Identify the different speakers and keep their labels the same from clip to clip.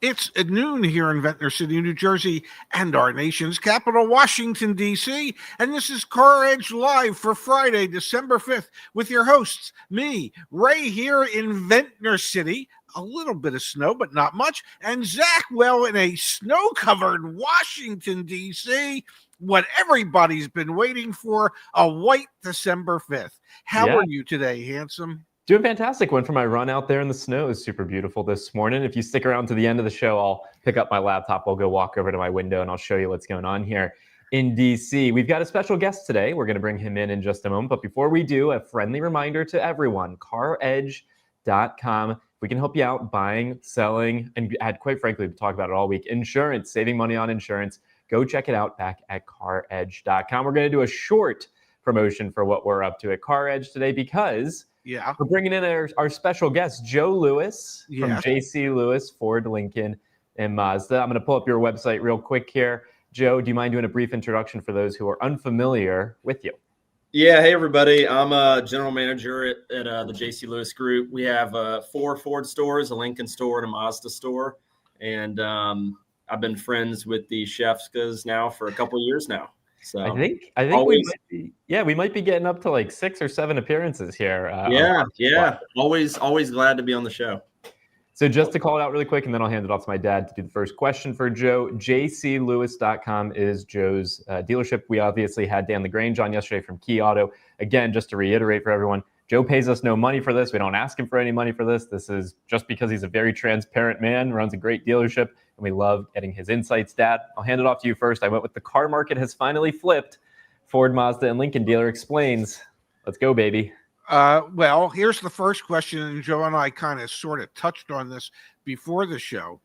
Speaker 1: It's at noon here in Ventnor City, New Jersey, and our nation's capital, Washington, D.C. And this is CarEdge Live for Friday, December 5th, with your hosts, me, Ray, here in Ventnor City. A little bit of snow, but not much. And Zach, well, in a snow-covered Washington, D.C., what everybody's been waiting for, a white December 5th. How are you today, handsome?
Speaker 2: Doing fantastic. Went for my run out there in the snow. It was super beautiful this morning. If you stick around to the end of the show, I'll pick up my laptop. I'll go walk over to my window and I'll show you what's going on here in DC. We've got a special guest today. We're going to bring him in just a moment. But before we do, a friendly reminder to everyone, CarEdge.com. If we can help you out buying, selling, and quite frankly, we talk about it all week, insurance, saving money on insurance. Go check it out back at CarEdge.com. We're going to do a short promotion for what we're up to at CarEdge today because we're bringing in our special guest, Joe Lewis from JC Lewis, Ford, Lincoln, and Mazda. I'm going to pull up your website real quick here. Joe, do you mind doing a brief introduction for those who are unfamiliar with you?
Speaker 3: Yeah, hey, everybody. I'm a general manager at the JC Lewis Group. We have 4 Ford stores, a Lincoln store, and a Mazda store. And I've been friends with the Shefskas now for a couple of years now. So
Speaker 2: I think we might be getting up to like 6 or 7 appearances here.
Speaker 3: Always glad to be on the show.
Speaker 2: So just to call it out really quick, and then I'll hand it off to my dad to do the first question for Joe. JCLewis.com is Joe's dealership. We obviously had Dan LaGrange on yesterday from Key Auto. Again, just to reiterate for everyone, Joe pays us no money for this. We don't ask him for any money for this. This is just because he's a very transparent man, runs a great dealership, and we love getting his insights. Dad, I'll hand it off to you first. I went with the car market has finally flipped. Ford, Mazda, and Lincoln dealer explains. Let's go, baby.
Speaker 1: Well, here's the first question, and Joe and I kind of sort of touched on this before the show.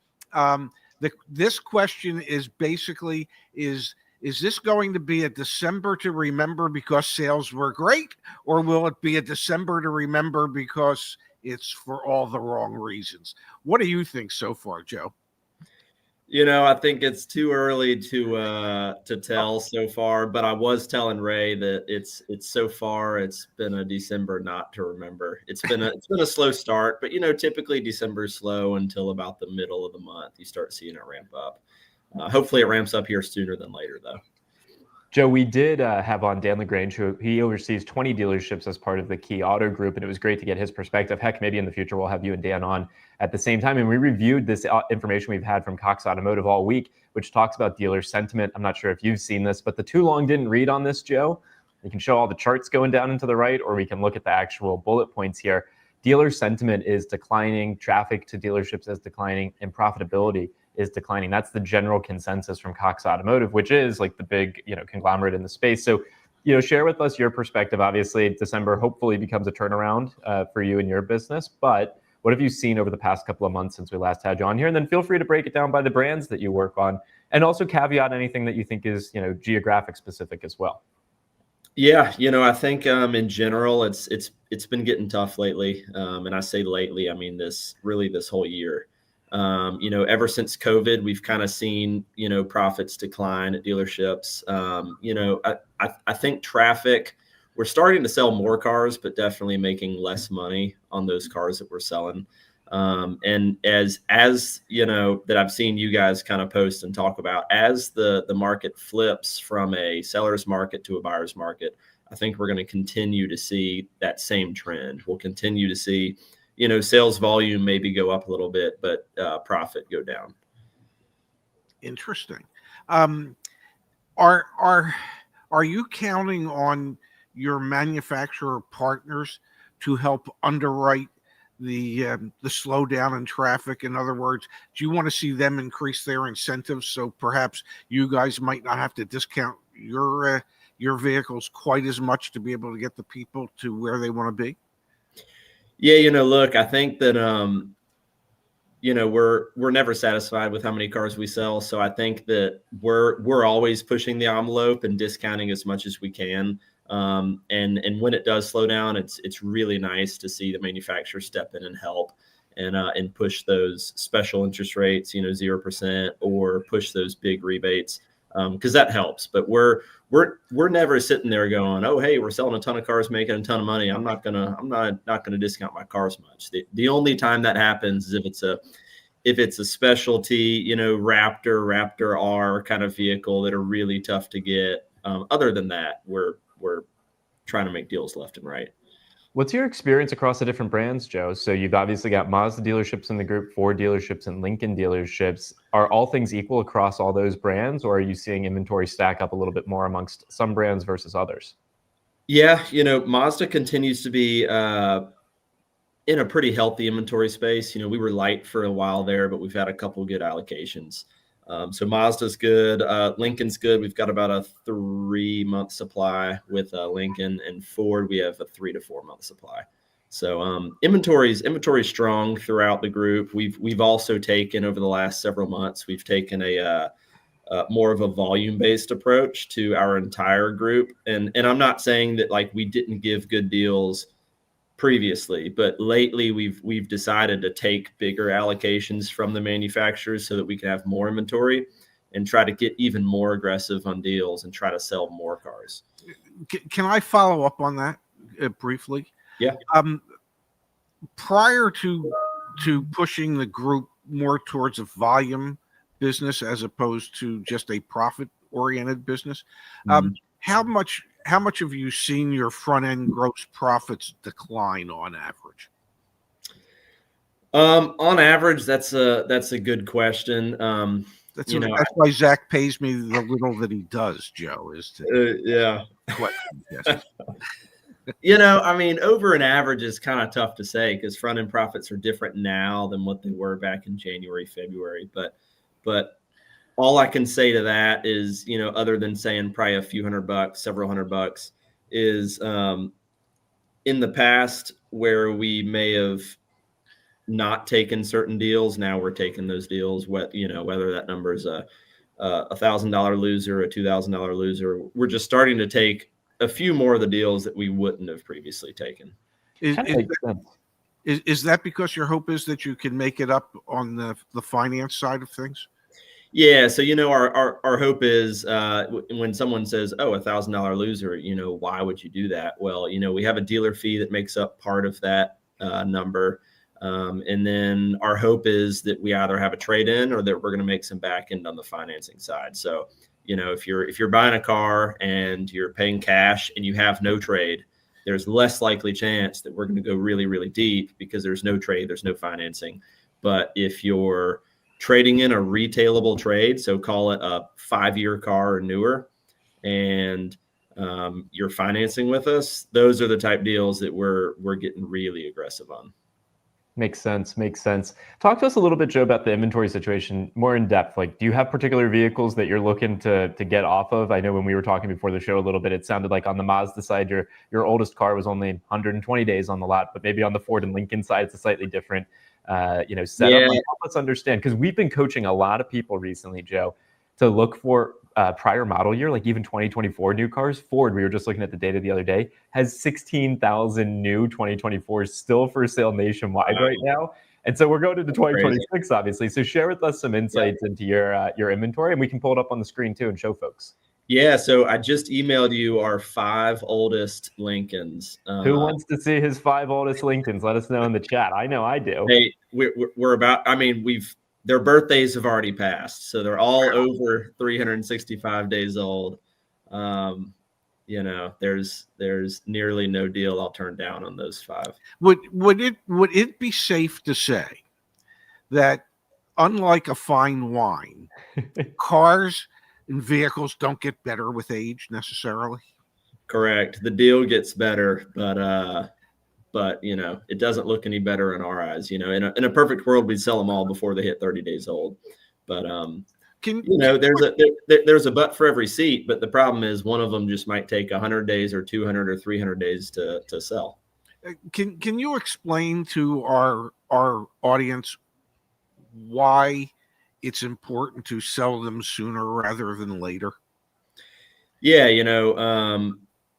Speaker 1: This question is basically, is this going to be a December to remember because sales were great, or will it be a December to remember because it's for all the wrong reasons? What do you think so far, Joe?
Speaker 3: You know, I think it's too early to tell so far, but I was telling Ray that it's so far it's been a December not to remember. It's been a slow start, but typically December is slow until about the middle of the month. You start seeing it ramp up. Hopefully it ramps up here sooner than later, though.
Speaker 2: Joe, we did have on Dan LaGrange, who he oversees 20 dealerships as part of the Key Auto Group, and it was great to get his perspective. Heck, maybe in the future we'll have you and Dan on at the same time. And we reviewed this information we've had from Cox Automotive all week, which talks about dealer sentiment. I'm not sure if you've seen this, but the too long didn't read on this, Joe. We can show all the charts going down and to the right, or we can look at the actual bullet points here. Dealer sentiment is declining, traffic to dealerships is declining, and profitability is declining. That's the general consensus from Cox Automotive, which is like the big, conglomerate in the space. So, share with us your perspective. Obviously, December hopefully becomes a turnaround for you and your business. But what have you seen over the past couple of months since we last had you on here? And then feel free to break it down by the brands that you work on, and also caveat anything that you think is, geographic specific as well.
Speaker 3: Yeah, I think in general, it's been getting tough lately, and I say lately, I mean this whole year. Ever since COVID, we've kind of seen, profits decline at dealerships. I think traffic, we're starting to sell more cars, but definitely making less money on those cars that we're selling. And as that I've seen you guys kind of post and talk about, as the market flips from a seller's market to a buyer's market, I think we're going to continue to see that same trend. We'll continue to see sales volume maybe go up a little bit, but profit go down.
Speaker 1: Interesting. Are you counting on your manufacturer partners to help underwrite the slowdown in traffic? In other words, do you want to see them increase their incentives so perhaps you guys might not have to discount your vehicles quite as much to be able to get the people to where they want to be?
Speaker 3: Yeah, look, I think that, we're never satisfied with how many cars we sell. So I think that we're always pushing the envelope and discounting as much as we can. And when it does slow down, it's really nice to see the manufacturer step in and help and push those special interest rates, 0%, or push those big rebates. Because that helps, but we're never sitting there going, oh, hey, we're selling a ton of cars, making a ton of money. I'm not gonna discount my cars much. The only time that happens is if it's if it's a specialty, you know, Raptor R kind of vehicle that are really tough to get. Other than that, we're trying to make deals left and right.
Speaker 2: What's your experience across the different brands, Joe? So you've obviously got Mazda dealerships in the group, Ford dealerships, and Lincoln dealerships. Are all things equal across all those brands, or are you seeing inventory stack up a little bit more amongst some brands versus others?
Speaker 3: Yeah, you know, Mazda continues to be in a pretty healthy inventory space. You know, we were light for a while there, but we've had a couple good allocations. So Mazda's good. Lincoln's good. We've got about a 3-month supply with Lincoln, and Ford we have a 3 to 4 month supply. So inventory's strong throughout the group. We've also taken over the last several months. We've taken a more of a volume-based approach to our entire group, and I'm not saying that like we didn't give good deals previously, but lately we've decided to take bigger allocations from the manufacturers so that we can have more inventory and try to get even more aggressive on deals and try to sell more cars.
Speaker 1: Can I follow up on that briefly?
Speaker 3: Yeah.
Speaker 1: Prior to pushing the group more towards a volume business as opposed to just a profit-oriented business, how much have you seen your front-end gross profits decline on average?
Speaker 3: On average, that's a good question.
Speaker 1: That's why Zach pays me the little that he does, Joe, is to
Speaker 3: yeah.
Speaker 1: question. Yes.
Speaker 3: You know, I mean, over an average is kind of tough to say because front-end profits are different now than what they were back in January, February. But all I can say to that is, you know, other than saying probably a few $100, several $100, is in the past where we may have not taken certain deals, now we're taking those deals. You know, whether that number is a $1,000 loser, a $2,000 loser, we're just starting to take a few more of the deals that we wouldn't have previously taken.
Speaker 1: Is that because your hope is that you can make it up on the finance side of things?
Speaker 3: Yeah. So, you know, our hope is when someone says, oh, $1,000 loser, you know, why would you do that? Well, you know, we have a dealer fee that makes up part of that number. And then our hope is that we either have a trade-in or that we're going to make some back end on the financing side. So, you know, if you're buying a car and you're paying cash and you have no trade, there's less likely chance that we're going to go really, really deep because there's no trade, there's no financing. But if you're trading in a retailable trade, so call it a 5-year car or newer, and you're financing with us, those are the type deals that we're getting really aggressive on.
Speaker 2: Makes sense. Talk to us a little bit, Joe, about the inventory situation more in depth. Like, do you have particular vehicles that you're looking to get off of? I know when we were talking before the show a little bit, it sounded like on the Mazda side, your oldest car was only 120 days on the lot, but maybe on the Ford and Lincoln side, it's a slightly different setup.
Speaker 3: Yeah.
Speaker 2: Like, help us understand, because we've been coaching a lot of people recently, Joe, to look for prior model year, like even 2024 new cars. Ford, we were just looking at the data the other day, has 16,000 new 2024s still for sale nationwide right now. And so we're going into 2026, obviously. So share with us some insights into your inventory, and we can pull it up on the screen too and show folks.
Speaker 3: Yeah, so I just emailed you our 5 oldest Lincolns.
Speaker 2: Who wants to see his 5 oldest Lincolns? Let us know in the chat. I know I do.
Speaker 3: Hey, we're about, I mean, their birthdays have already passed, so they're all over 365 days old. You know, there's nearly no deal I'll turn down on those 5.
Speaker 1: Would it be safe to say that, unlike a fine wine, cars and vehicles don't get better with age necessarily?
Speaker 3: Correct. The deal gets better, but you know, it doesn't look any better in our eyes. You know, in a perfect world, we'd sell them all before they hit 30 days old. But you know, there's a butt for every seat. But the problem is, one of them just might take 100 days or 200 or 300 days to sell.
Speaker 1: Can you explain to our audience why it's important to sell them sooner rather than later?
Speaker 3: Yeah, you know,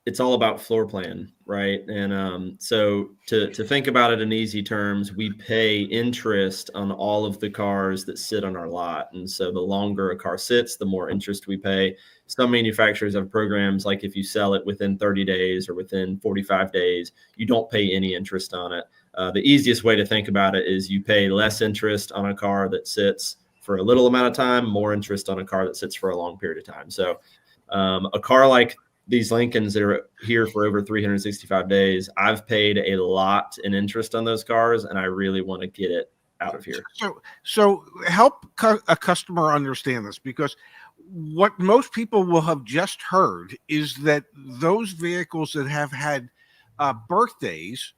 Speaker 3: it's all about floor plan, right? And so to think about it in easy terms, we pay interest on all of the cars that sit on our lot. And so the longer a car sits, the more interest we pay. Some manufacturers have programs like if you sell it within 30 days or within 45 days, you don't pay any interest on it. The easiest way to think about it is you pay less interest on a car that sits for a little amount of time, more interest on a car that sits for a long period of time. So a car like these Lincolns that are here for over 365 days, I've paid a lot in interest on those cars, and I really want to get it out of here.
Speaker 1: So help a customer understand this, because what most people will have just heard is that those vehicles that have had birthdays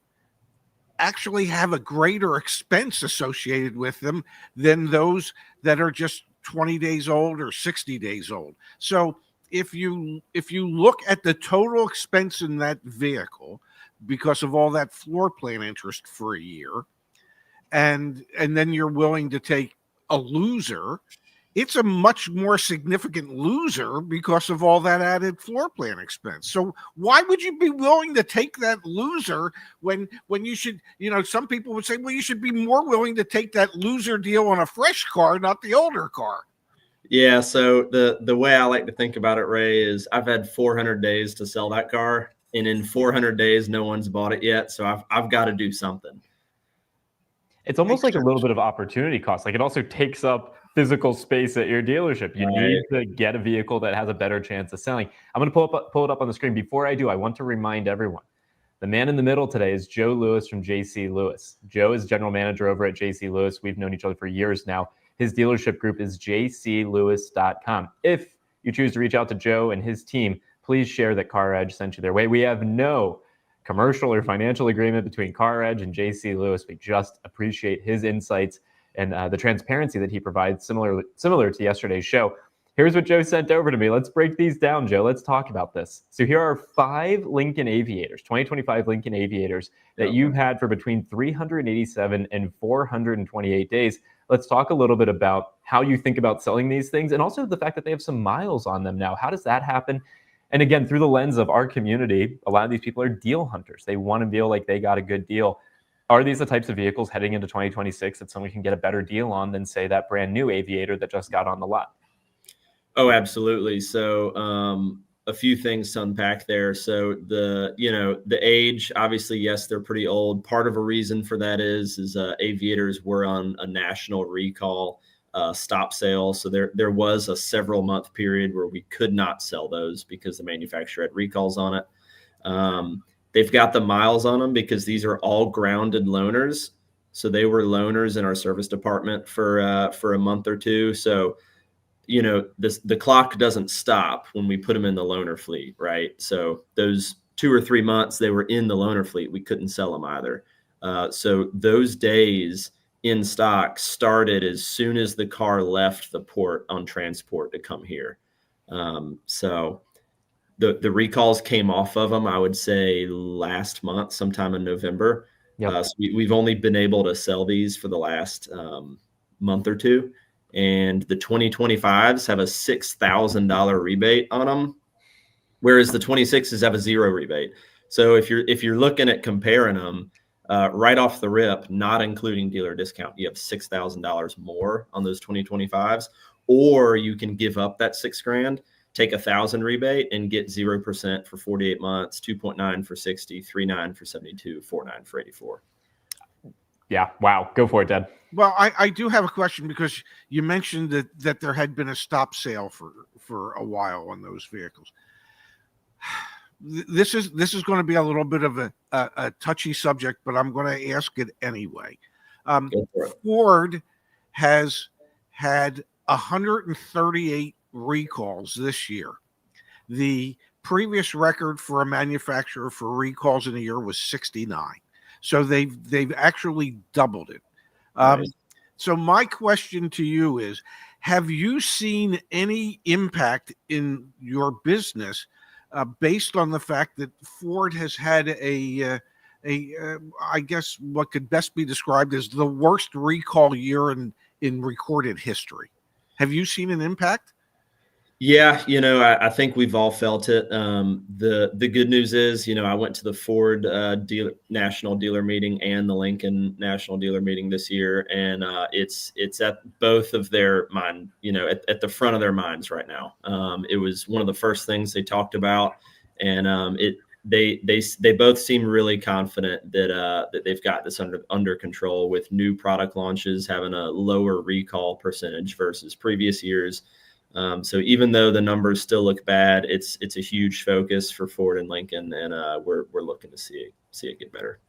Speaker 1: actually have a greater expense associated with them than those that are just 20 days old or 60 days old. So if you look at the total expense in that vehicle because of all that floor plan interest for a year, and then you're willing to take a loser, it's a much more significant loser because of all that added floor plan expense. So why would you be willing to take that loser when you should, some people would say, well, you should be more willing to take that loser deal on a fresh car, not the older car.
Speaker 3: Yeah, so the way I like to think about it, Ray, is I've had 400 days to sell that car, and in 400 days, no one's bought it yet. So I've got to do something.
Speaker 2: It's almost like a little bit of opportunity cost. Like it also takes up physical space at your dealership. You need to get a vehicle that has a better chance of selling. I'm going to pull it up on the screen. Before I do, I want to remind everyone, the man in the middle today is Joe Lewis from JC Lewis. Joe is general manager over at JC Lewis. We've known each other for years now. His dealership group is jclewis.com. If you choose to reach out to Joe and his team, please share that CarEdge sent you their way. We have no commercial or financial agreement between CarEdge and JC Lewis. We just appreciate his insights and the transparency that he provides, similar to yesterday's show. Here's what Joe sent over to me. Let's break these down, Joe. Let's talk about this. So here are 5 Lincoln Aviators, 2025 Lincoln Aviators that you've had for between 387 and 428 days. Let's talk a little bit about how you think about selling these things, and also the fact that they have some miles on them now. How does that happen? And again, through the lens of our community, a lot of these people are deal hunters. They want to feel like they got a good deal. Are these the types of vehicles heading into 2026 that someone can get a better deal on than, say, that brand new Aviator that just got on the lot?
Speaker 3: Oh, absolutely. So a few things to unpack there. So the age, obviously, yes, they're pretty old. Part of a reason for that is Aviators were on a national recall stop sale. So there was a several month period where we could not sell those because the manufacturer had recalls on it. They've got the miles on them because these are all grounded loaners. So they were loaners in our service department for a month or two. So the clock doesn't stop when we put them in the loaner fleet, right? So those 2 or 3 months they were in the loaner fleet, we couldn't sell them either. So those days in stock started as soon as the car left the port on transport to come here. So the recalls came off of them, I would say last month, sometime in November. Yep. So we've only been able to sell these for the last month or two. And the 2025s have a $6,000 rebate on them, whereas the 26s have a 0 rebate. So if you're looking at comparing them right off the rip, not including dealer discount, you have $6,000 more on those 2025s, or you can give up that $6,000, take $1,000 rebate, and get 0% for 48 months, 2.9 for 60, 3.9 for 72, 4.9 for 84.
Speaker 2: Yeah. Wow. Go for it, Dad.
Speaker 1: Well, I do have a question, because you mentioned that there had been a stop sale for a while on those vehicles. This is going to be a little bit of a touchy subject, but I'm going to ask it anyway. Ford has had 138 recalls this year. The previous record for a manufacturer for recalls in a year was 69. So they've actually doubled it. Nice. So my question to you is, have you seen any impact in your business based on the fact that Ford has had I guess what could best be described as the worst recall year in recorded history? Have you seen an impact?
Speaker 3: Yeah, I think we've all felt it. The good news is, I went to the Ford national dealer meeting and the Lincoln national dealer meeting this year, and it's at both of their mind, at the front of their minds right now. It was one of the first things they talked about, and they both seem really confident that they've got this under control, with new product launches having a lower recall percentage versus previous years. So even though the numbers still look bad, it's a huge focus for Ford and Lincoln, and we're looking to see it get better.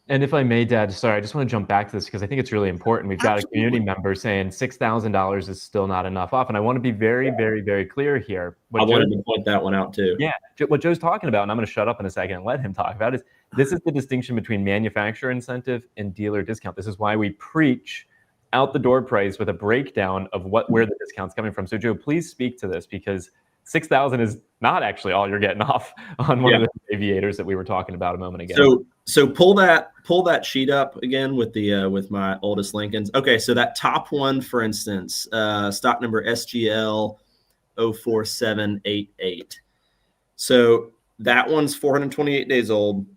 Speaker 2: And if I may, Dad, sorry, I just want to jump back to this because I think it's really important. We've got a community member saying $6,000 is still not enough off, and I want to be very, very, very clear here.
Speaker 3: I wanted to point that one out too.
Speaker 2: Yeah, what Joe's talking about, and I'm going to shut up in a second and let him talk about, is this is the distinction between manufacturer incentive and dealer discount. This is why we preach out the door price with a breakdown of where the discount's coming from. So Joe, please speak to this, because 6,000 is not actually all you're getting off on one of the Aviators that we were talking about a moment ago.
Speaker 3: So pull that sheet up again with with my oldest Lincolns. Okay, so that top one, for instance, stock number SGL 04788. So that one's 428 days old.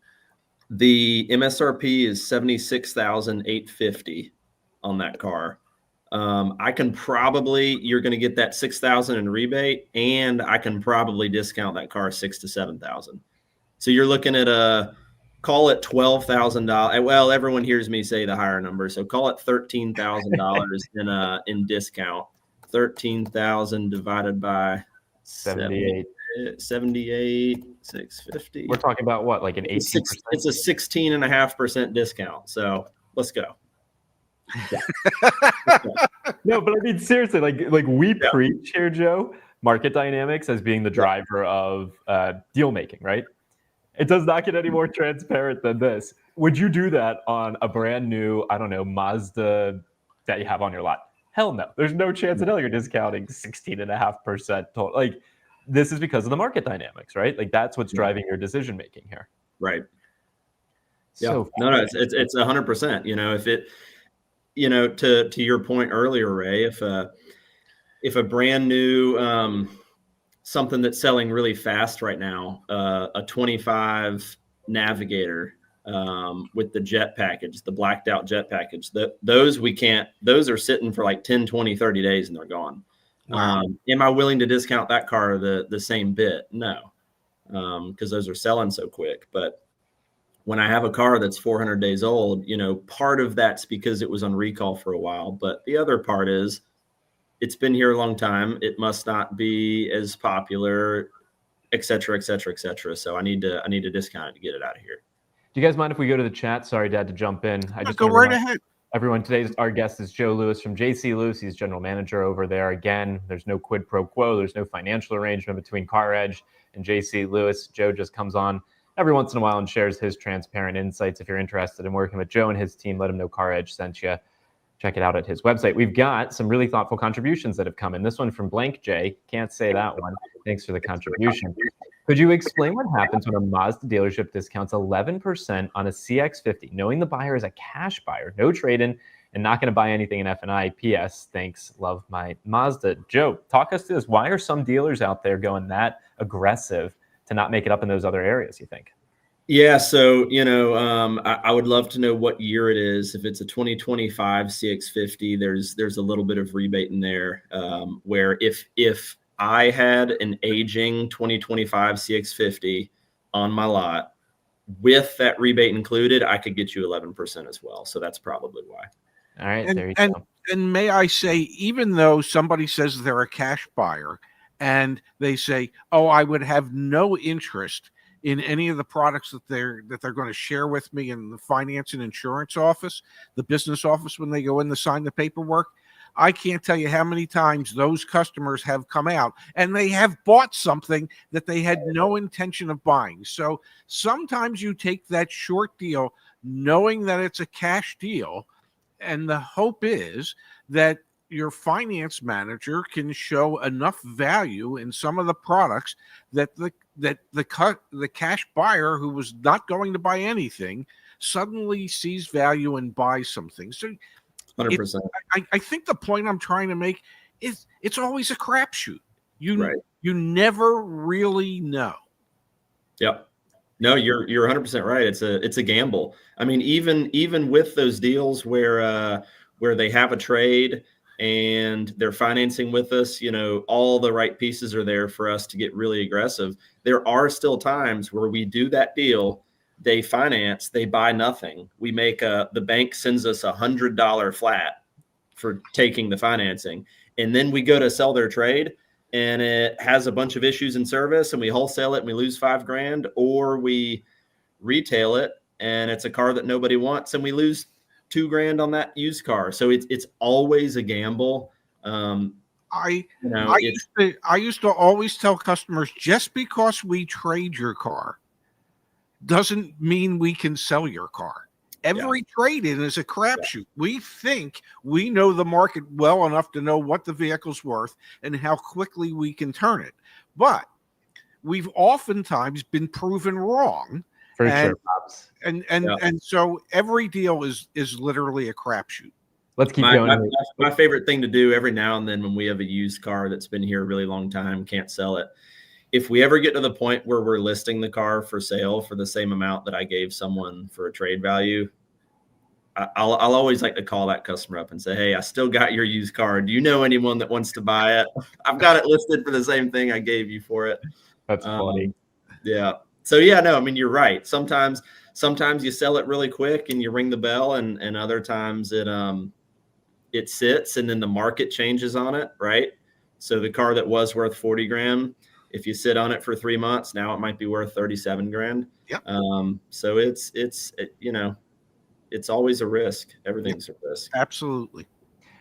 Speaker 3: The MSRP is 76,850 on that car. You're going to get that 6,000 in rebate, and I can probably discount that car 6,000 to 7,000. So you're looking at call it $12,000. Well, everyone hears me say the higher number, so call it $13,000 in discount. 13,000 divided by
Speaker 2: 78.
Speaker 3: 650.
Speaker 2: We're talking about what, like an 18%?
Speaker 3: It's a 16.5% discount. So let's go.
Speaker 2: Yeah. No, but I mean, seriously, like we preach here, Joe, market dynamics as being the driver of deal making, right? It does not get any more transparent than this. Would you do that on a brand new, I don't know, Mazda that you have on your lot? Hell no. There's no chance in hell you're discounting 16.5% total. Like, this is because of the market dynamics, right? Like, that's what's driving your decision making here.
Speaker 3: Right.
Speaker 2: So
Speaker 3: no, it's 100%. If it, to your point earlier, Ray, if a brand new something that's selling really fast right now, a 25 Navigator with the jet package, the blacked out jet package, those are sitting for like 10, 20, 30 days and they're gone. Wow. Am I willing to discount that car the same bit? No, because those are selling so quick. But when I have a car that's 400 days old, part of that's because it was on recall for a while, but the other part is it's been here a long time. It must not be as popular, et cetera, et cetera, et cetera. So I need to discount it to get it out of here.
Speaker 2: Do you guys mind if we go to the chat? Sorry, Dad, to jump in. I just
Speaker 1: go right ahead.
Speaker 2: Everyone, our guest is Joe Lewis from JC Lewis. He's general manager over there. Again, there's no quid pro quo. There's no financial arrangement between CarEdge and JC Lewis. Joe just comes on every once in a while and shares his transparent insights. If you're interested in working with Joe and his team, let him know CarEdge sent you. Check it out at his website. We've got some really thoughtful contributions that have come in. This one from Blank J. Can't say that one. Thanks for the contribution. Could you explain what happens when a Mazda dealership discounts 11% on a CX-50, knowing the buyer is a cash buyer, no trade-in, and not going to buy anything in F&I? P.S. Thanks, love my Mazda. Joe, talk us through this. Why are some dealers out there going that aggressive to not make it up in those other areas, you think?
Speaker 3: Yeah, so I would love to know what year it is. If it's a 2025 CX-50, there's a little bit of rebate in there. Where if I had an aging 2025 CX-50 on my lot with that rebate included, I could get you 11% as well. So that's probably why.
Speaker 2: All right, there you go.
Speaker 1: And may I say, even though somebody says they're a cash buyer and they say, "Oh, I would have no interest in any of the products that they're going to share with me in the finance and insurance office, the business office, when they go in to sign the paperwork," I can't tell you how many times those customers have come out and they have bought something that they had no intention of buying. So sometimes you take that short deal knowing that it's a cash deal, and the hope is that your finance manager can show enough value in some of the products that the cash buyer who was not going to buy anything suddenly sees value and buys something. So
Speaker 3: 100%.
Speaker 1: I think the point I'm trying to make is it's always a crapshoot.
Speaker 3: Right.
Speaker 1: You never really know.
Speaker 3: Yep. No, you're 100% right. It's a gamble. I mean, even with those deals where they have a trade and they're financing with us, all the right pieces are there for us to get really aggressive. There are still times where we do that deal, they finance, they buy nothing. We make the bank sends us $100 flat for taking the financing, and then we go to sell their trade and it has a bunch of issues in service and we wholesale it and we lose $5,000, or we retail it and it's a car that nobody wants and we lose $2,000 on that used car. So it's always a gamble.
Speaker 1: I used to always tell customers, just because we trade your car doesn't mean we can sell your car. Every trade-in is a crapshoot. We think we know the market well enough to know what the vehicle's worth and how quickly we can turn it. But we've oftentimes been proven wrong.
Speaker 2: For sure, Pops.
Speaker 1: And so every deal is literally a crapshoot.
Speaker 2: Let's keep going.
Speaker 3: My favorite thing to do every now and then when we have a used car that's been here a really long time, can't sell it. If we ever get to the point where we're listing the car for sale for the same amount that I gave someone for a trade value, I'll always like to call that customer up and say, hey, I still got your used car. Do you know anyone that wants to buy it? I've got it listed for the same thing I gave you for it.
Speaker 2: That's funny.
Speaker 3: Yeah. So yeah, no, I mean, you're right. Sometimes you sell it really quick and you ring the bell, and other times it sits and then the market changes on it, right? So the car that was worth $40,000, if you sit on it for 3 months, now it might be worth $37,000.
Speaker 1: Yep.
Speaker 3: So it's always a risk. Everything's a risk.
Speaker 1: Absolutely.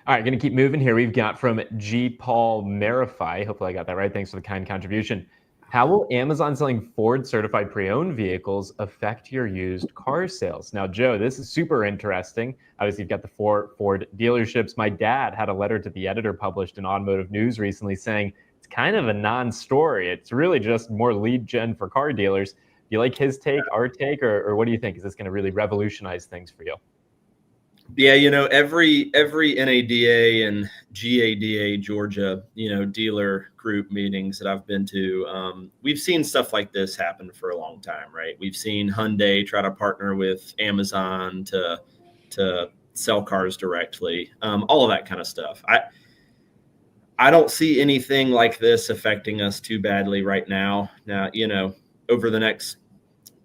Speaker 2: All right, going to keep moving here. We've got from G. Paul Marify. Hopefully I got that right. Thanks for the kind contribution. How will Amazon selling Ford certified pre-owned vehicles affect your used car sales? Now, Joe, this is super interesting. Obviously, you've got the Ford dealerships. My dad had a letter to the editor published in Automotive News recently saying it's kind of a non-story. It's really just more lead gen for car dealers. Do you like his take, our take, or what do you think? Is this going to really revolutionize things for you?
Speaker 3: Yeah, every NADA and GADA Georgia, dealer group meetings that I've been to, we've seen stuff like this happen for a long time, right? We've seen Hyundai try to partner with Amazon to sell cars directly, all of that kind of stuff. I don't see anything like this affecting us too badly right now. Now, over the next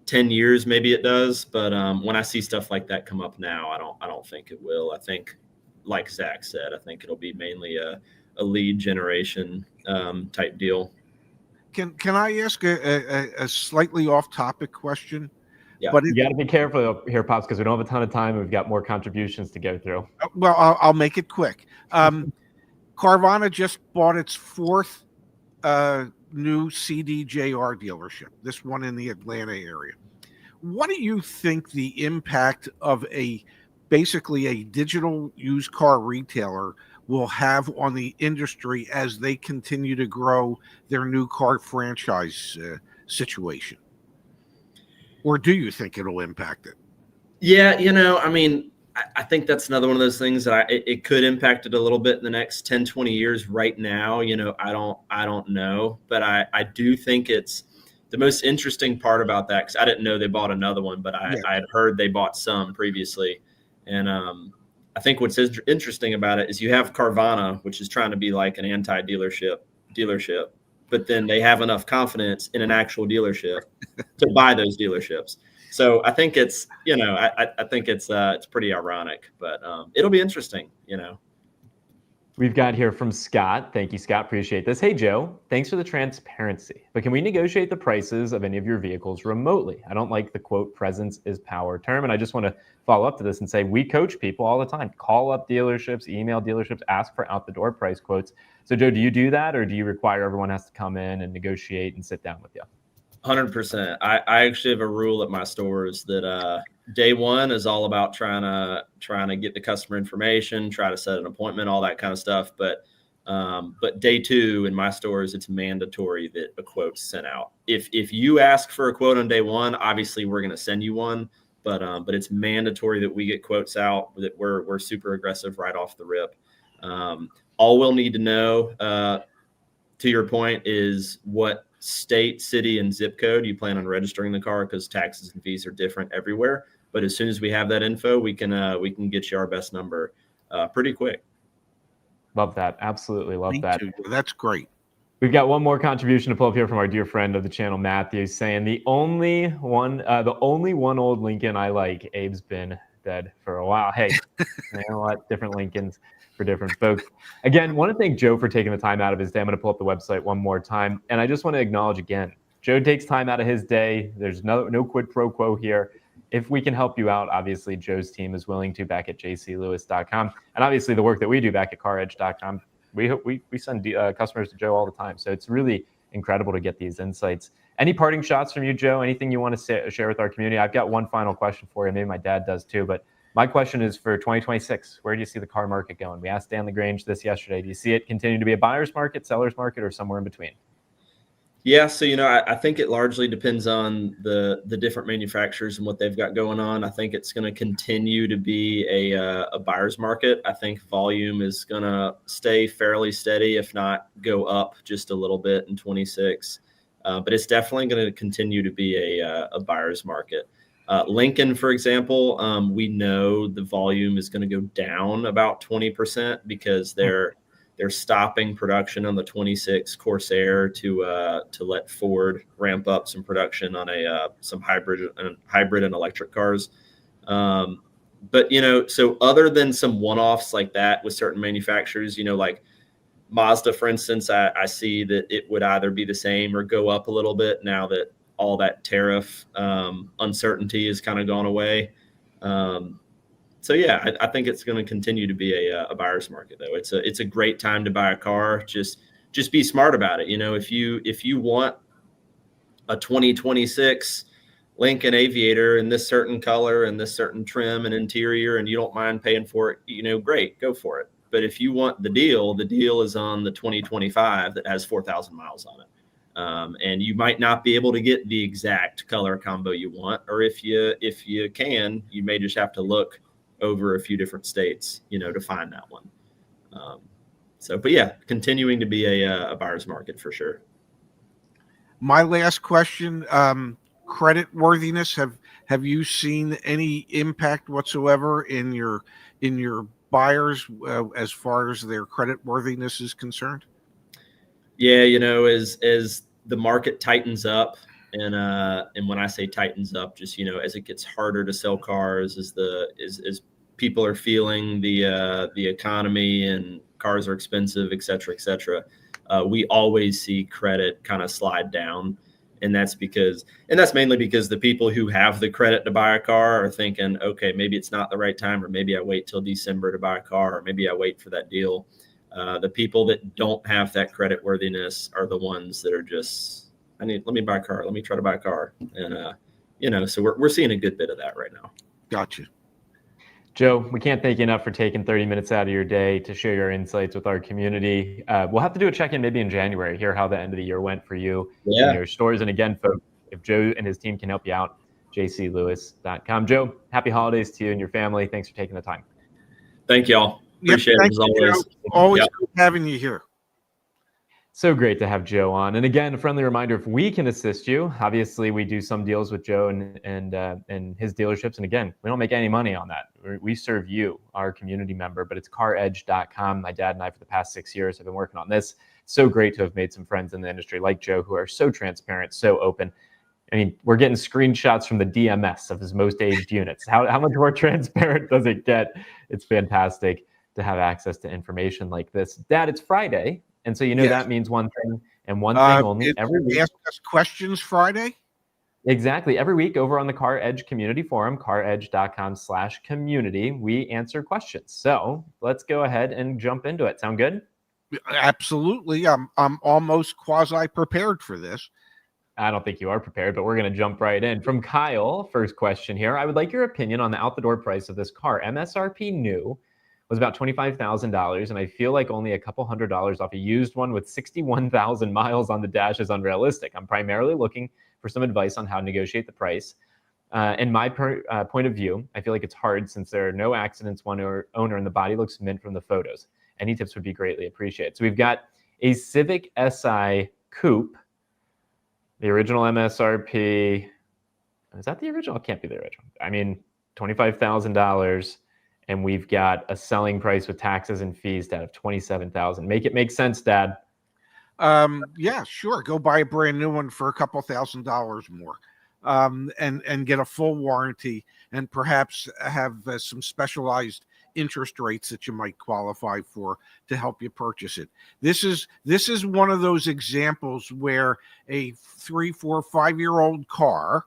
Speaker 3: 10 years, maybe it does. But when I see stuff like that come up now, I don't think it will. I think, like Zach said, I think it'll be mainly a lead generation type deal.
Speaker 1: Can I ask a slightly off-topic question?
Speaker 3: Yeah.
Speaker 2: But you got to be careful here, Pops, because we don't have a ton of time. We've got more contributions to go through.
Speaker 1: Well, I'll make it quick. Carvana just bought its fourth new CDJR dealership, this one in the Atlanta area. What do you think the impact of basically a digital used car retailer will have on the industry as they continue to grow their new car franchise situation? Or do you think it'll impact it?
Speaker 3: Yeah, I mean, I think that's another one of those things that it could impact it a little bit in the next 10, 20 years. Right now, I don't know, but I do think it's the most interesting part about that, because I didn't know they bought another one, but I had heard they bought some previously. And I think what's interesting about it is you have Carvana, which is trying to be like an anti-dealership, but then they have enough confidence in an actual dealership to buy those dealerships. So I think it's, I think it's pretty ironic, but it'll be interesting,
Speaker 2: We've got here from Scott. Thank you, Scott. Appreciate this. Hey, Joe, thanks for the transparency. But can we negotiate the prices of any of your vehicles remotely? I don't like the quote, presence is power term. And I just want to follow up to this and say, we coach people all the time. Call up dealerships, email dealerships, ask for out the door price quotes. So, Joe, do you do that, or do you require everyone has to come in and negotiate and sit down with you?
Speaker 3: 100%. I actually have a rule at my stores that day one is all about trying to get the customer information, try to set an appointment, all that kind of stuff. But day two in my stores, it's mandatory that a quote's sent out. If you ask for a quote on day one, obviously we're going to send you one, but it's mandatory that we get quotes out, that we're super aggressive right off the rip. All we'll need to know, to your point, is what state, city, and zip code you plan on registering the car, because taxes and fees are different everywhere. But as soon as we have that info, we can get you our best number pretty quick.
Speaker 2: Love that. Absolutely love
Speaker 1: Me
Speaker 2: that.
Speaker 1: too. That's great.
Speaker 2: We've got one more contribution to pull up here from our dear friend of the channel, Matthew, saying the only one old Lincoln I like. Abe's been dead for a while. Hey, you know what? Different Lincolns for different folks. Again, want to thank Joe for taking the time out of his day. I'm going to pull up the website one more time, and I just want to acknowledge again, Joe takes time out of his day. There's no quid pro quo here. If we can help you out, obviously Joe's team is willing to back at jclewis.com, and obviously the work that we do back at CarEdge.com. We send customers to Joe all the time. So it's really incredible to get these insights. Any parting shots from you, Joe? Anything you want to share with our community? I've got one final question for you. Maybe my dad does too. But my question is for 2026, where do you see the car market going? We asked Dan LaGrange this yesterday. Do you see it continue to be a buyer's market, seller's market, or somewhere in between?
Speaker 3: Yeah, so I think it largely depends on the different manufacturers and what they've got going on. I think it's going to continue to be a buyer's market. I think volume is going to stay fairly steady, if not go up just a little bit in 26. But it's definitely going to continue to be a buyer's market. Lincoln, for example, we know the volume is going to go down about 20% because they're stopping production on the 26 Corsair to let Ford ramp up some production on some hybrid and electric cars. But so other than some one-offs like that with certain manufacturers, like Mazda, for instance, I see that it would either be the same or go up a little bit now that all that tariff uncertainty has kind of gone away. So yeah, I think it's going to continue to be a buyer's market, though. It's a great time to buy a car. Just be smart about it. If you want a 2026 Lincoln Aviator in this certain color and this certain trim and interior, and you don't mind paying for it, great, go for it. But if you want the deal is on the 2025 that has 4,000 miles on it. And you might not be able to get the exact color combo you want, or if you can, you may just have to look over a few different states, to find that one. But yeah, continuing to be a buyer's market for sure.
Speaker 1: My last question, credit worthiness. Have you seen any impact whatsoever in your buyers as far as their credit worthiness is concerned? Yeah,
Speaker 3: as the market tightens up, and when I say tightens up, just as it gets harder to sell cars, as people are feeling the economy and cars are expensive, et cetera, we always see credit kind of slide down, and that's mainly because the people who have the credit to buy a car are thinking, okay, maybe it's not the right time, or maybe I wait till December to buy a car, or maybe I wait for that deal. The people that don't have that credit worthiness are the ones that are just, let me buy a car. Let me try to buy a car. And, so we're seeing a good bit of that right now.
Speaker 1: Gotcha.
Speaker 2: Joe, we can't thank you enough for taking 30 minutes out of your day to share your insights with our community. We'll have to do a check-in maybe in January, hear how the end of the year went for you and your stores. And again, folks, if Joe and his team can help you out, jclewis.com. Joe, happy holidays to you and your family. Thanks for taking the time.
Speaker 3: Thank y'all. Appreciate it as always.
Speaker 1: Always good having you here.
Speaker 2: So great to have Joe on. And again, a friendly reminder, if we can assist you, obviously we do some deals with Joe and his dealerships. And again, we don't make any money on that. We serve you, our community member, but it's CarEdge.com. My dad and I, for the past 6 years, have been working on this. So great to have made some friends in the industry like Joe, who are so transparent, so open. I mean, we're getting screenshots from the DMS of his most aged units. How much more transparent does it get? It's fantastic to have access to information like this. Dad, it's Friday. And so, yes, that means one thing and one thing only. Every week.
Speaker 1: Ask Us Questions Friday?
Speaker 2: Exactly. Every week over on the CarEdge community forum, caredge.com/community, we answer questions. So let's go ahead and jump into it. Sound good?
Speaker 1: Absolutely. I'm almost quasi-prepared for this.
Speaker 2: I don't think you are prepared, but we're going to jump right in. From Kyle, first question here. I would like your opinion on the out-the-door price of this car. MSRP new was about $25,000, and I feel like only a couple $100 off a used one with 61,000 miles on the dash is unrealistic. I'm primarily looking for some advice on how to negotiate the price. In my point of view, I feel like it's hard since there are no accidents, one owner, and the body looks mint from the photos. Any tips would be greatly appreciated. So we've got a Civic Si Coupe, the original MSRP. Is that the original? It can't be the original. I mean, $25,000, and we've got a selling price with taxes and fees down of $27,000. Make it make sense, Dad.
Speaker 1: Yeah, sure. Go buy a brand new one for a couple $1,000s more, and get a full warranty, and perhaps have some specialized interest rates that you might qualify for to help you purchase it. This is one of those examples where a 3, 4, 5-year-old car,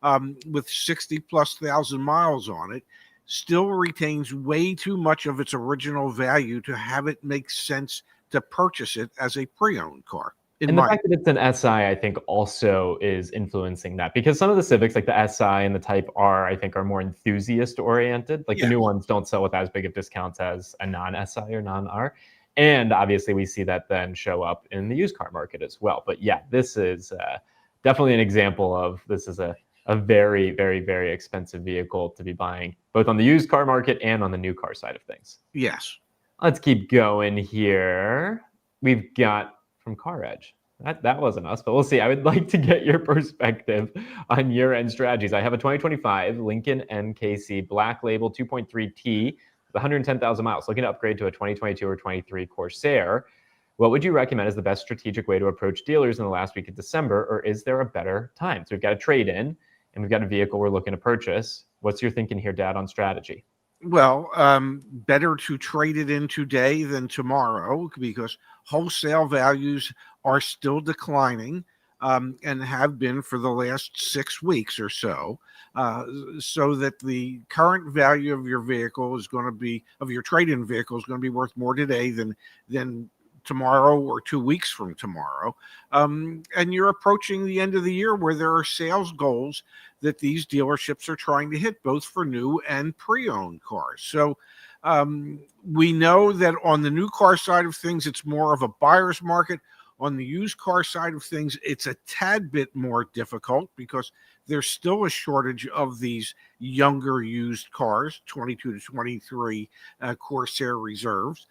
Speaker 1: with 60,000+ miles on it, still retains way too much of its original value to have it make sense to purchase it as a pre-owned car.
Speaker 2: And the fact that it's an SI, I think, also is influencing that, because some of the Civics, like the SI and the Type R, I think are more enthusiast-oriented. Like the new ones don't sell with as big of discounts as a non-SI or non-R. And obviously, we see that then show up in the used car market as well. But yeah, this is definitely an example of this is a very, very, very expensive vehicle to be buying, both on the used car market and on the new car side of things.
Speaker 1: Yes.
Speaker 2: Let's keep going here. We've got from CarEdge. That wasn't us, but we'll see. I would like to get your perspective on year-end strategies. I have a 2025 Lincoln NKC Black Label 2.3T with 110,000 miles, looking to upgrade to a 2022 or 23 Corsair. What would you recommend as the best strategic way to approach dealers in the last week of December, or is there a better time? So we've got a trade-in, and we've got a vehicle we're looking to purchase. What's your thinking here, Dad, on strategy?
Speaker 1: Well, better to trade it in today than tomorrow, because wholesale values are still declining, and have been for the last 6 weeks or so. So that the current value of your vehicle is going to be, of your trade-in vehicle, is going to be worth more today than tomorrow or 2 weeks from tomorrow. And you're approaching the end of the year where there are sales goals that these dealerships are trying to hit, both for new and pre-owned cars. So we know that on the new car side of things, it's more of a buyer's market. On the used car side of things, it's a tad bit more difficult because there's still a shortage of these younger used cars, 22 to 23 Corsair reserves.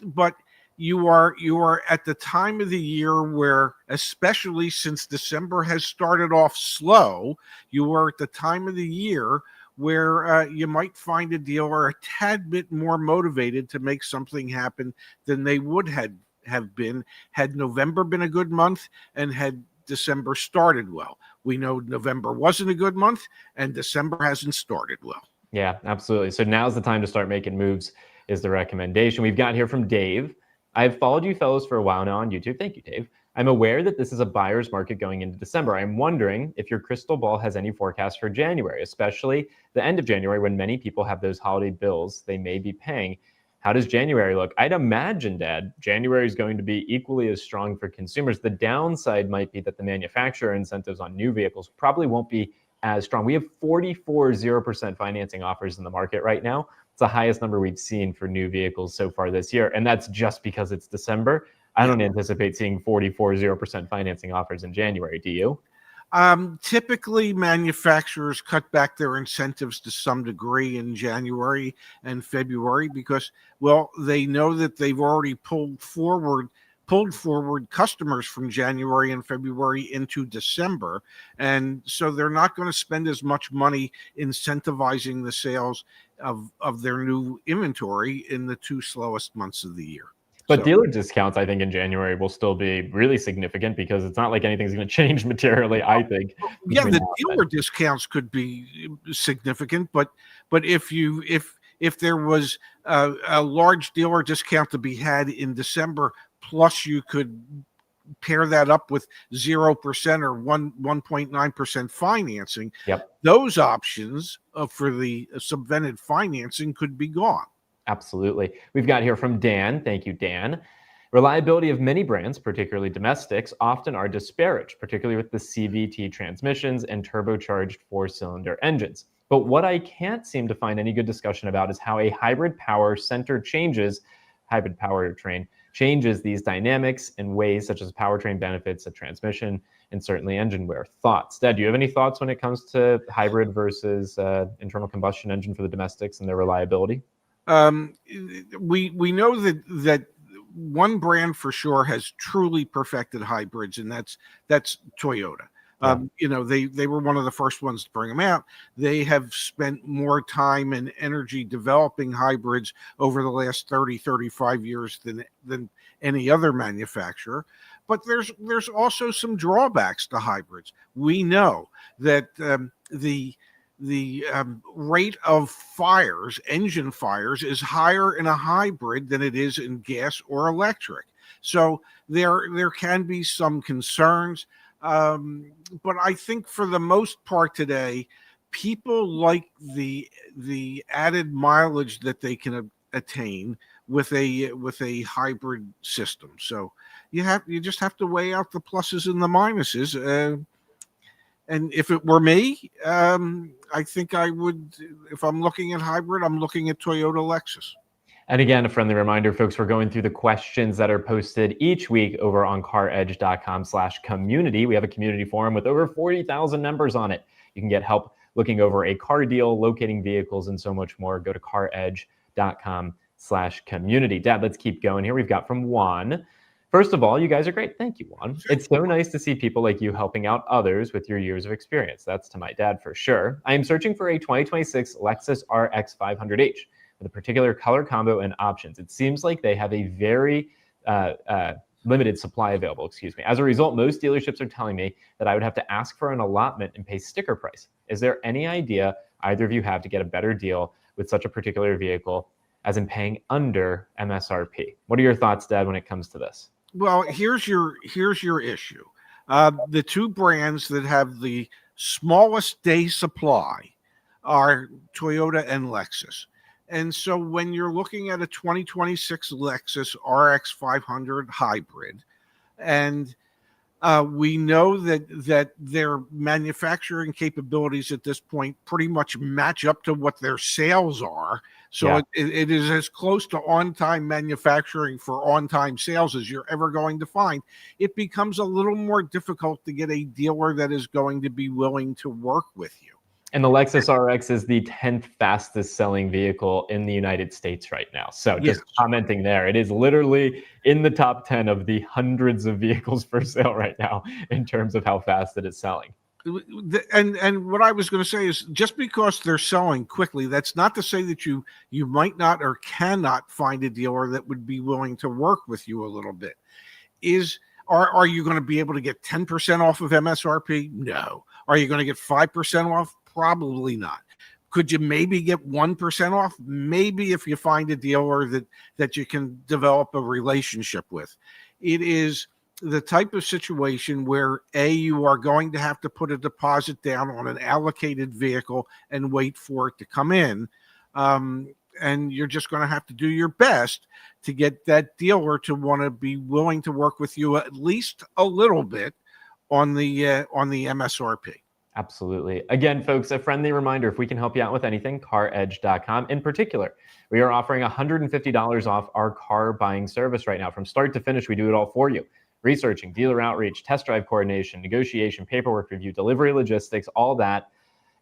Speaker 1: But you are at the time of the year where, especially since December has started off slow, you are at the time of the year where you might find a dealer a tad bit more motivated to make something happen than they would have been had November been a good month and had December started well. We know November wasn't a good month and December hasn't started well.
Speaker 2: Yeah, absolutely. So now's the time to start making moves is the recommendation. We've got here from Dave. I've followed you fellows for a while now on YouTube. Thank you, Dave. I'm aware that this is a buyer's market going into December. I'm wondering if your crystal ball has any forecast for January, especially the end of January when many people have those holiday bills they may be paying. How does January look? I'd imagine, Dad, January is going to be equally as strong for consumers. The downside might be that the manufacturer incentives on new vehicles probably won't be as strong. We have 44 0% financing offers in the market right now. It's the highest number we've seen for new vehicles so far this year. And that's just because it's December. I don't anticipate seeing 44 0% financing offers in January. Do you?
Speaker 1: Typically, manufacturers cut back their incentives to some degree in January and February because, well, they know that they've already pulled forward customers from January and February into December. And so they're not going to spend as much money incentivizing the sales of their new inventory in the 2 slowest months of the year.
Speaker 2: But dealer discounts, I think, in January will still be really significant because it's not like anything's going to change materially, I think.
Speaker 1: Yeah, the dealer discounts could be significant, but if there was a large dealer discount to be had in December, plus you could pair that up with 0% or 1.9% financing, those options for the subvented financing could be gone.
Speaker 2: Absolutely. We've got here from Dan. Thank you, Dan. Reliability of many brands, particularly domestics, often are disparaged, particularly with the CVT transmissions and turbocharged 4-cylinder engines. But what I can't seem to find any good discussion about is how a hybrid powertrain changes these dynamics in ways such as powertrain benefits, a transmission, and certainly engine wear. Thoughts? Dad, do you have any thoughts when it comes to hybrid versus internal combustion engine for the domestics and their reliability?
Speaker 1: We know that one brand for sure has truly perfected hybrids, and that's Toyota. They were one of the first ones to bring them out. They have spent more time and energy developing hybrids over the last 35 years than any other manufacturer. But there's also some drawbacks to hybrids. We know that the rate of engine fires, is higher in a hybrid than it is in gas or electric. So there can be some concerns. But I think for the most part today, people like the added mileage that they can attain with a hybrid system. So you just have to weigh out the pluses and the minuses. And if it were me, I think I would, if I'm looking at hybrid, I'm looking at Toyota Lexus.
Speaker 2: And again, a friendly reminder, folks, we're going through the questions that are posted each week over on caredge.com/community. We have a community forum with over 40,000 members on it. You can get help looking over a car deal, locating vehicles, and so much more. Go to caredge.com/community. Dad, let's keep going here. We've got from Juan. First of all, you guys are great. Thank you, Juan. It's so nice to see people like you helping out others with your years of experience. That's to my dad for sure. I am searching for a 2026 Lexus RX 500H. With a particular color combo and options. It seems like they have a very limited supply available, As a result, most dealerships are telling me that I would have to ask for an allotment and pay sticker price. Is there any idea either of you have to get a better deal with such a particular vehicle, as in paying under MSRP? What are your thoughts, Dad, when it comes to this?
Speaker 1: Well, here's your issue. The two brands that have the smallest day supply are Toyota and Lexus. And so when you're looking at a 2026 Lexus RX 500 hybrid, and we know that their manufacturing capabilities at this point pretty much match up to what their sales are. So it is as close to on-time manufacturing for on-time sales as you're ever going to find. It becomes a little more difficult to get a dealer that is going to be willing to work with you.
Speaker 2: And the Lexus RX is the 10th fastest selling vehicle in the United States right now. So just commenting there, it is literally in the top 10 of the hundreds of vehicles for sale right now in terms of how fast it is selling.
Speaker 1: And what I was going to say is, just because they're selling quickly, that's not to say that you might not or cannot find a dealer that would be willing to work with you a little bit. Are you going to be able to get 10% off of MSRP? No. Are you going to get 5% off? Probably not. Could you maybe get 1% off? Maybe, if you find a dealer that you can develop a relationship with. It is the type of situation where you are going to have to put a deposit down on an allocated vehicle and wait for it to come in. And you're just going to have to do your best to get that dealer to want to be willing to work with you at least a little bit on the MSRP.
Speaker 2: Absolutely. Again, folks, a friendly reminder, if we can help you out with anything, CarEdge.com. In particular, we are offering $150 off our car buying service right now. From start to finish, we do it all for you. Researching, dealer outreach, test drive coordination, negotiation, paperwork review, delivery logistics, all that,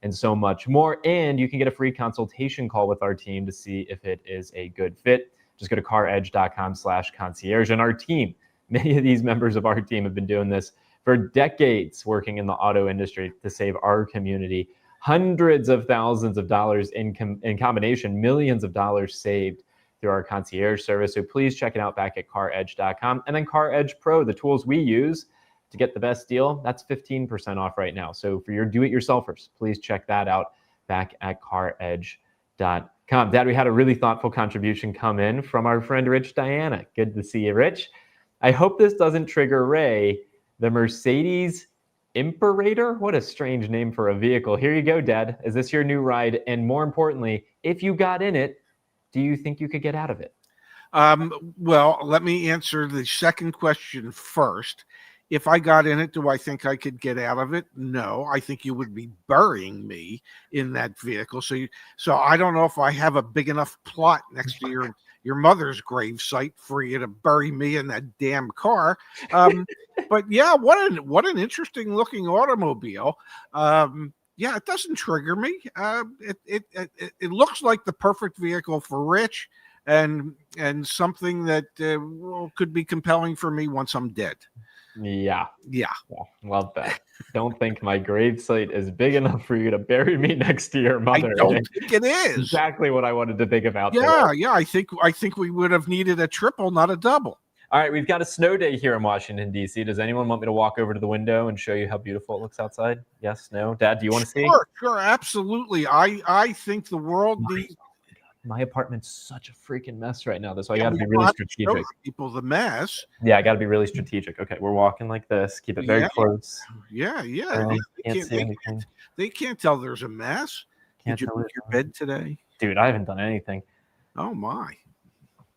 Speaker 2: and so much more. And you can get a free consultation call with our team to see if it is a good fit. Just go to caredge.com/concierge. And our team, many of these members of our team have been doing this for decades, working in the auto industry to save our community hundreds of thousands of dollars in combination, millions of dollars saved through our concierge service. So please check it out back at caredge.com. And then CarEdge Pro, the tools we use to get the best deal, that's 15% off right now. So for your do-it-yourselfers, please check that out back at caredge.com. Dad, we had a really thoughtful contribution come in from our friend Rich Diana. Good to see you, Rich. I hope this doesn't trigger Ray. The Mercedes Imperator? What a strange name for a vehicle. Here you go, Dad. Is this your new ride? And more importantly, if you got in it, do you think you could get out of it?
Speaker 1: Well, let me answer the second question first. If I got in it, do I think I could get out of it? No, I think you would be burying me in that vehicle. So I don't know if I have a big enough plot next to your mother's grave site for you to bury me in that damn car. But yeah, what an interesting looking automobile. Yeah, it doesn't trigger me. It looks like the perfect vehicle for Rich. and something that could be compelling for me once I'm dead.
Speaker 2: Yeah.
Speaker 1: Yeah.
Speaker 2: Love that. Don't think my gravesite is big enough for you to bury me next to your mother.
Speaker 1: I don't think it is.
Speaker 2: Exactly what I wanted to think about.
Speaker 1: Yeah, yeah. I think we would have needed a triple, not a double.
Speaker 2: All right, we've got a snow day here in Washington, D.C. Does anyone want me to walk over to the window and show you how beautiful it looks outside? Yes, no? Dad, do you want to see?
Speaker 1: Sure, absolutely. I think the world needs...
Speaker 2: My apartment's such a freaking mess right now. That's why I got to be really strategic.
Speaker 1: People the mess.
Speaker 2: Yeah, I got to be really strategic. Okay, we're walking like this. Keep it very close.
Speaker 1: Yeah. They can't tell there's a mess. Did you make your bed today?
Speaker 2: Dude, I haven't done anything.
Speaker 1: Oh, my.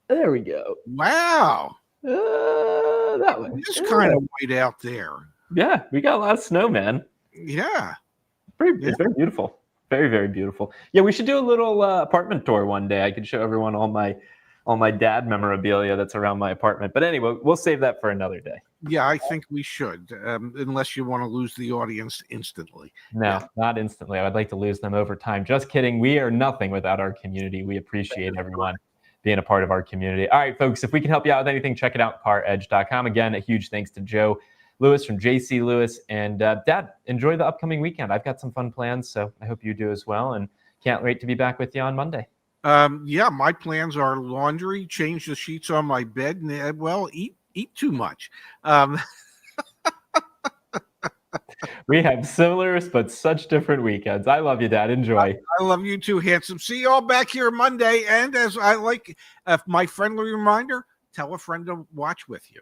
Speaker 2: There we go.
Speaker 1: Wow.
Speaker 2: That one.
Speaker 1: It's kind of white out there.
Speaker 2: Yeah, we got a lot of snow, man.
Speaker 1: Yeah.
Speaker 2: It's very beautiful. Very, very beautiful. Yeah, we should do a little apartment tour one day. I could show everyone all my dad memorabilia that's around my apartment. But anyway, we'll save that for another day.
Speaker 1: Yeah, I think we should, unless you want to lose the audience instantly.
Speaker 2: No, not instantly. I would like to lose them over time. Just kidding. We are nothing without our community. We appreciate everyone being a part of our community. All right, folks, if we can help you out with anything, check it out, caredge.com. Again, a huge thanks to Joe Lewis from JC Lewis. And Dad, enjoy the upcoming weekend. I've got some fun plans, so I hope you do as well. And can't wait to be back with you on Monday.
Speaker 1: Yeah, my plans are laundry, change the sheets on my bed, and eat too much.
Speaker 2: We have similar but such different weekends. I love you, Dad. Enjoy.
Speaker 1: I love you too, handsome. See you all back here Monday. And as I like, my friendly reminder, tell a friend to watch with you.